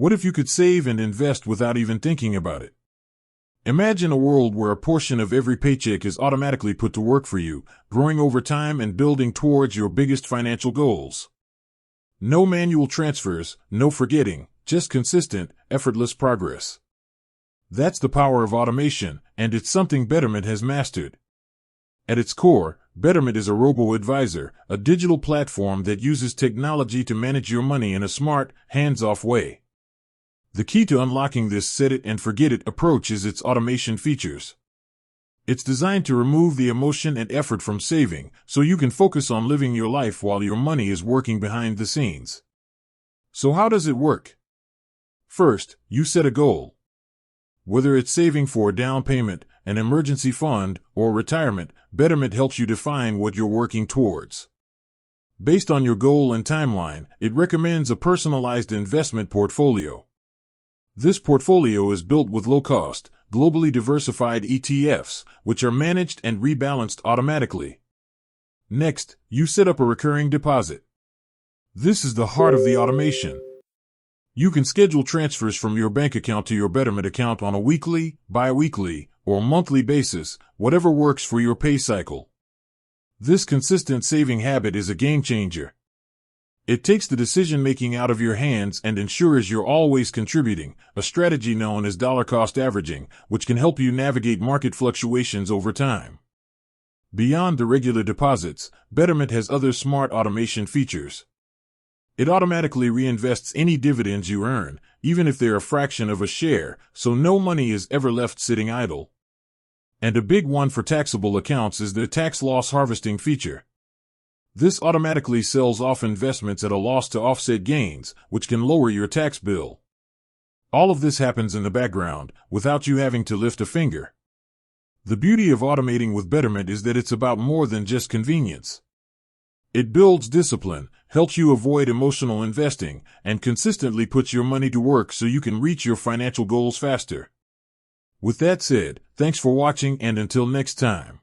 What if you could save and invest without even thinking about it? Imagine a world where a portion of every paycheck is automatically put to work for you, growing over time and building towards your biggest financial goals. No manual transfers, no forgetting, just consistent, effortless progress. That's the power of automation, and it's something Betterment has mastered. At its core, Betterment is a robo-advisor, a digital platform that uses technology to manage your money in a smart, hands-off way. The key to unlocking this set-it-and-forget-it approach is its automation features. It's designed to remove the emotion and effort from saving, so you can focus on living your life while your money is working behind the scenes. So how does it work? First, you set a goal. Whether it's saving for a down payment, an emergency fund, or retirement, Betterment helps you define what you're working towards. Based on your goal and timeline, it recommends a personalized investment portfolio. This portfolio is built with low-cost, globally diversified ETFs, which are managed and rebalanced automatically. Next, you set up a recurring deposit. This is the heart of the automation. You can schedule transfers from your bank account to your Betterment account on a weekly, bi-weekly, or monthly basis, whatever works for your pay cycle. This consistent saving habit is a game changer. It takes the decision-making out of your hands and ensures you're always contributing, a strategy known as dollar-cost averaging, which can help you navigate market fluctuations over time. Beyond the regular deposits, Betterment has other smart automation features. It automatically reinvests any dividends you earn, even if they're a fraction of a share, so no money is ever left sitting idle. And a big one for taxable accounts is the tax loss harvesting feature. This automatically sells off investments at a loss to offset gains, which can lower your tax bill. All of this happens in the background, without you having to lift a finger. The beauty of automating with Betterment is that it's about more than just convenience. It builds discipline, helps you avoid emotional investing, and consistently puts your money to work so you can reach your financial goals faster. With that said, thanks for watching, and until next time.